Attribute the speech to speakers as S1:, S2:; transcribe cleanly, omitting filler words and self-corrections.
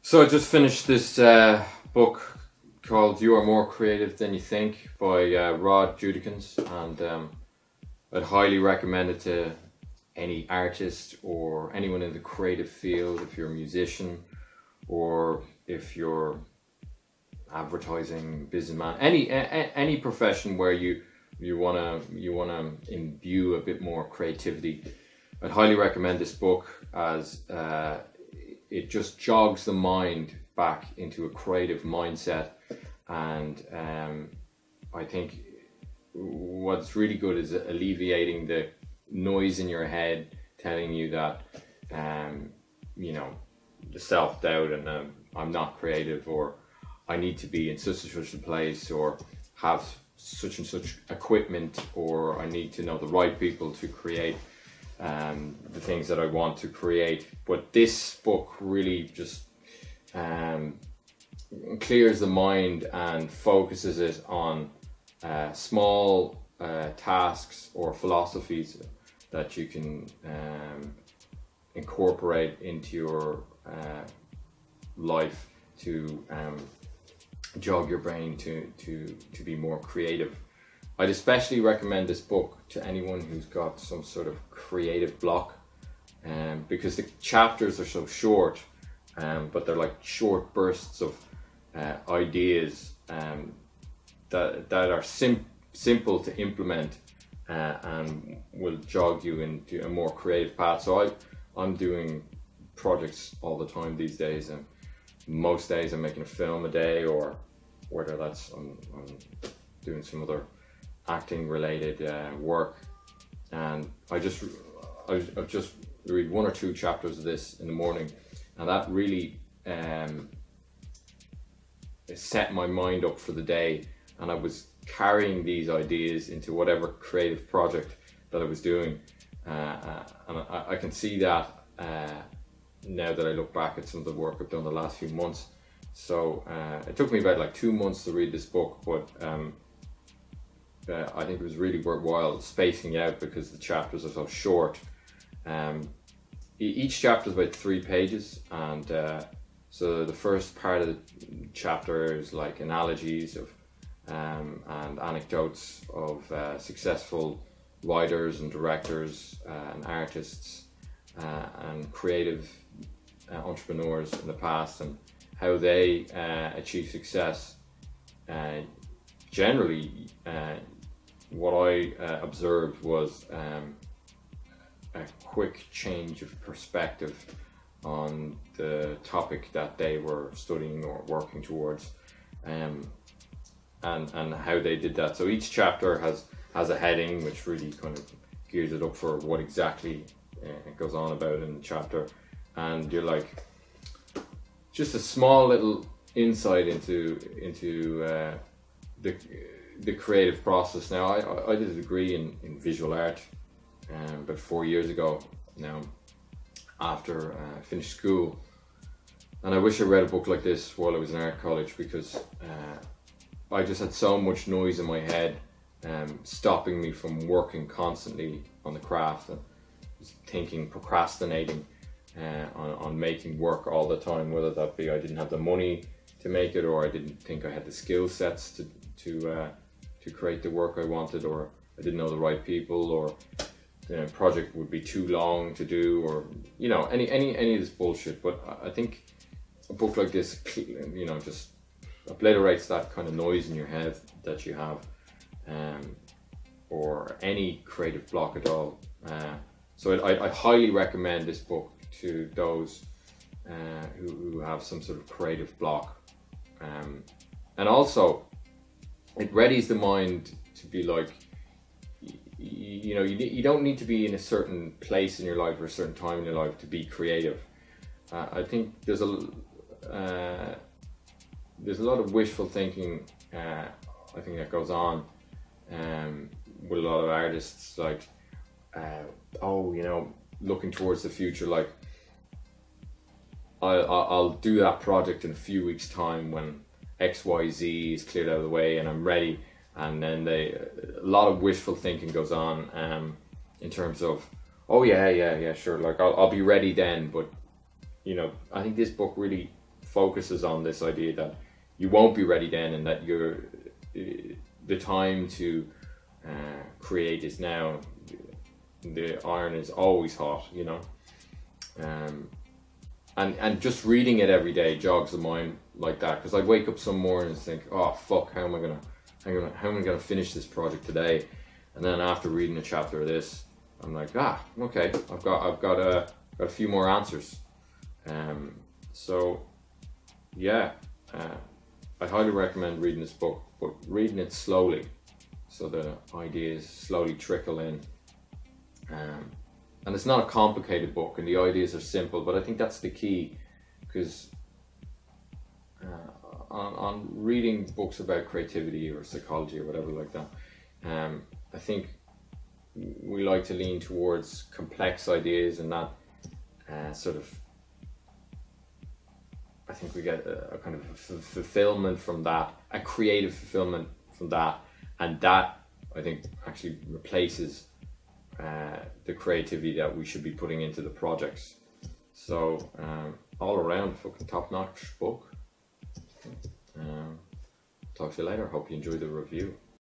S1: So I just finished this book called "You Are More Creative Than You Think" by Rod Judikins, and I'd highly recommend it to any artist or anyone in the creative field. If you're a musician, or if you're advertising businessman, any profession where you wanna imbue a bit more creativity, I'd highly recommend this book, as it just jogs the mind back into a creative mindset. And I think what's really good is alleviating the noise in your head telling you that the self-doubt and I'm not creative, or I need to be in such and such a place, or have such and such equipment, or I need to know the right people to create the things that I want to create. But this book really just clears the mind and focuses it on small tasks or philosophies that you can incorporate into your life to jog your brain to be more creative. I'd especially recommend this book to anyone who's got some sort of creative block, because the chapters are so short, but they're like short bursts of ideas that are simple to implement and will jog you into a more creative path. So I'm doing projects all the time these days, and most days I'm making a film a day, or whether that's I'm doing some other acting related work, and I've just read one or two chapters of this in the morning, and that really set my mind up for the day, and I was carrying these ideas into whatever creative project that I was doing, and I can see that now that I look back at some of the work I've done the last few months. So it took me about like 2 months to read this book, but I think it was really worthwhile spacing out because the chapters are so short. Each chapter is about 3 pages, and so the first part of the chapter is like analogies of and anecdotes of successful writers and directors and artists and creative entrepreneurs in the past, and how they achieve success. Generally, what I observed was a quick change of perspective on the topic that they were studying or working towards, and how they did that. So each chapter has a heading which really kind of gears it up for what exactly it goes on about in the chapter, and you're like, just a small little insight into the creative process. Now I did a degree in visual art about 4 years ago now, after I finished school, and I wish I read a book like this while I was in art college, because I just had so much noise in my head stopping me from working constantly on the craft, and thinking, procrastinating on making work all the time, whether that be I didn't have the money to make it, or I didn't think I had the skill sets to create the work I wanted, or I didn't know the right people, or the project would be too long to do, or any of this bullshit. But I think a book like this, just obliterates that kind of noise in your head that you have, or any creative block at all. So I highly recommend this book to those who have some sort of creative block, and also it readies the mind to be like, you don't need to be in a certain place in your life or a certain time in your life to be creative. I think there's a lot of wishful thinking, I think, that goes on with a lot of artists, like looking towards the future, like I'll do that project in a few weeks time when XYZ is cleared out of the way and I'm ready. And then a lot of wishful thinking goes on in terms of, sure, like I'll be ready then. But I think this book really focuses on this idea that you won't be ready then, and that the time to create is now. The iron is always hot, you know. And just reading it every day jogs the mind like that, because I'd wake up some mornings and think, oh fuck, how am I gonna finish this project today? And then after reading a chapter of this, I'm like, okay, I've got a few more answers. So yeah, I highly recommend reading this book, but reading it slowly, so the ideas slowly trickle in. And it's not a complicated book, and the ideas are simple, but I think that's the key, because on reading books about creativity or psychology or whatever like that, I think we like to lean towards complex ideas, and that sort of, I think we get a kind of fulfillment from that, a creative fulfillment from that, and that I think actually replaces the creativity that we should be putting into the projects. So all around fucking top-notch book. Talk to you later. Hope you enjoy the review.